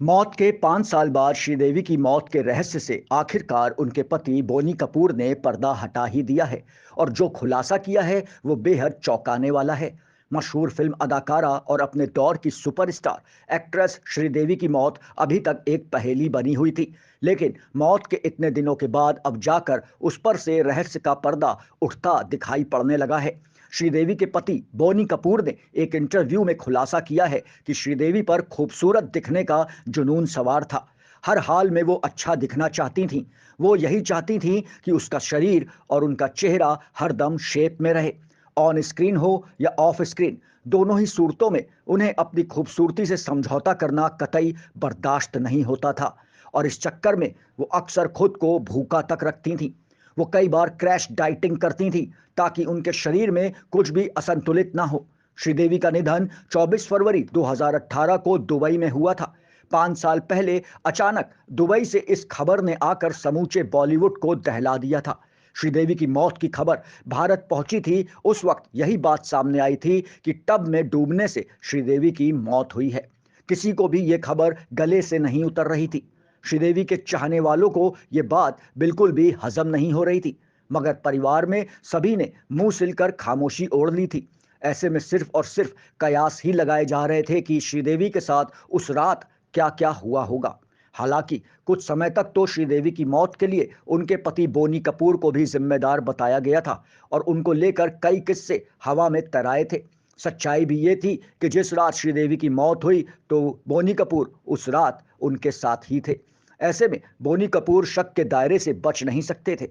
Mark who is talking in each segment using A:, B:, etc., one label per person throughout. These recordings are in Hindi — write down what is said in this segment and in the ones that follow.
A: मौत के 5 साल बाद श्रीदेवी की मौत के रहस्य से आखिरकार उनके पति बोनी कपूर ने पर्दा हटा ही दिया है और जो खुलासा किया है वो बेहद चौंकाने वाला है। मशहूर फिल्म अदाकारा और अपने दौर की सुपरस्टार एक्ट्रेस श्रीदेवी की मौत अभी तक एक पहेली बनी हुई थी, लेकिन मौत के इतने दिनों के बाद अब जाकर उस पर से रहस्य का पर्दा उठता दिखाई पड़ने लगा है। श्रीदेवी के पति बोनी कपूर ने एक इंटरव्यू में खुलासा किया है कि श्रीदेवी पर खूबसूरत दिखने का जुनून सवार था। हर हाल में वो अच्छा दिखना चाहती थीं। वो यही चाहती थीं कि उसका शरीर और उनका चेहरा हरदम शेप में रहे। ऑन स्क्रीन हो या ऑफ स्क्रीन, दोनों ही सूरतों में उन्हें अपनी खूबसूरती से समझौता करना कतई बर्दाश्त नहीं होता था और इस चक्कर में वो अक्सर खुद को भूखा तक रखती थीं। वो कई बार क्रैश डाइटिंग करती थीं ताकि उनके शरीर में कुछ भी असंतुलित ना हो। श्रीदेवी का निधन 24 फरवरी 2018 को दुबई में हुआ था। 5 साल पहले अचानक दुबई से इस खबर ने आकर समूचे बॉलीवुड को दहला दिया था। श्रीदेवी की मौत की खबर भारत पहुंची थी उस वक्त यही बात सामने आई थी कि टब में डूबने से श्रीदेवी की मौत हुई है। किसी को भी ये खबर गले से नहीं उतर रही थी। श्रीदेवी के चाहने वालों को ये बात बिल्कुल भी हजम नहीं हो रही थी, मगर परिवार में सभी ने मुंह सिलकर खामोशी ओढ़ ली थी। ऐसे में सिर्फ और सिर्फ कयास ही लगाए जा रहे थे कि श्रीदेवी के साथ उस रात क्या क्या हुआ होगा। हालांकि कुछ समय तक तो श्रीदेवी की मौत के लिए उनके पति बोनी कपूर को भी जिम्मेदार बताया गया था और उनको लेकर कई किस्से हवा में तैराए थे। सच्चाई भी ये थी कि जिस रात श्रीदेवी की मौत हुई तो बोनी कपूर उस रात उनके साथ ही थे। ऐसे में बोनी कपूर शक के दायरे से बच नहीं सकते थे।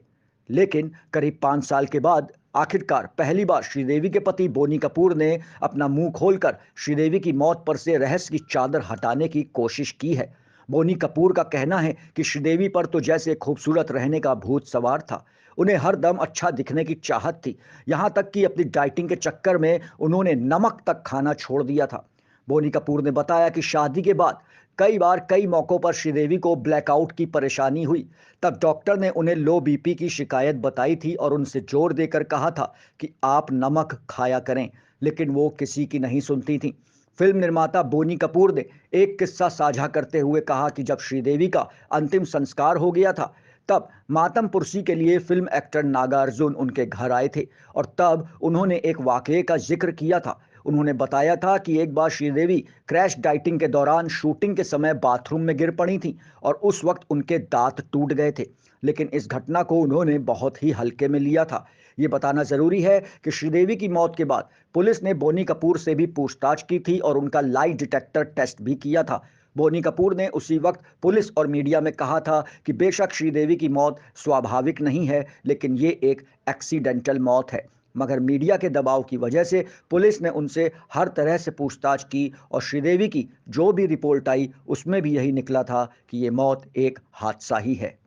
A: लेकिन करीब 5 साल के बाद आखिरकार पहली बार श्रीदेवी के पति बोनी कपूर ने अपना मुंह खोलकर श्रीदेवी की मौत पर से रहस्य की चादर हटाने की कोशिश की है। बोनी कपूर का कहना है कि श्रीदेवी पर तो जैसे खूबसूरत रहने का भूत सवार था। उन्हें हर दम अच्छा दिखने की चाहत थी, यहाँ तक कि अपनी डाइटिंग के चक्कर में उन्होंने नमक तक खाना छोड़ दिया था। बोनी कपूर ने बताया कि शादी के बाद कई बार कई मौकों पर श्रीदेवी को ब्लैकआउट की परेशानी हुई। तब डॉक्टर ने उन्हें लो बीपी की शिकायत बताई थी और उनसे जोर देकर कहा था कि आप नमक खाया करें, लेकिन वो किसी की नहीं सुनती थी। फिल्म निर्माता बोनी कपूर ने एक किस्सा साझा करते हुए कहा कि जब श्रीदेवी का अंतिम संस्कार हो गया था, तब मातम पुरसी के लिए फिल्म एक्टर नागार्जुन उनके घर आए थे और तब उन्होंने एक वाकये का जिक्र किया था। उन्होंने बताया था कि एक बार श्रीदेवी क्रैश डाइटिंग के दौरान शूटिंग के समय बाथरूम में गिर पड़ी थी और उस वक्त उनके दांत टूट गए थे, लेकिन इस घटना को उन्होंने बहुत ही हल्के में लिया था। ये बताना जरूरी है कि श्रीदेवी की मौत के बाद पुलिस ने बोनी कपूर से भी पूछताछ की थी और उनका लाई डिटेक्टर टेस्ट भी किया था। बोनी कपूर ने उसी वक्त पुलिस और मीडिया में कहा था कि बेशक श्रीदेवी की मौत स्वाभाविक नहीं है, लेकिन ये एक एक्सीडेंटल मौत है। मगर मीडिया के दबाव की वजह से पुलिस ने उनसे हर तरह से पूछताछ की और श्रीदेवी की जो भी रिपोर्ट आई उसमें भी यही निकला था कि ये मौत एक हादसा ही है।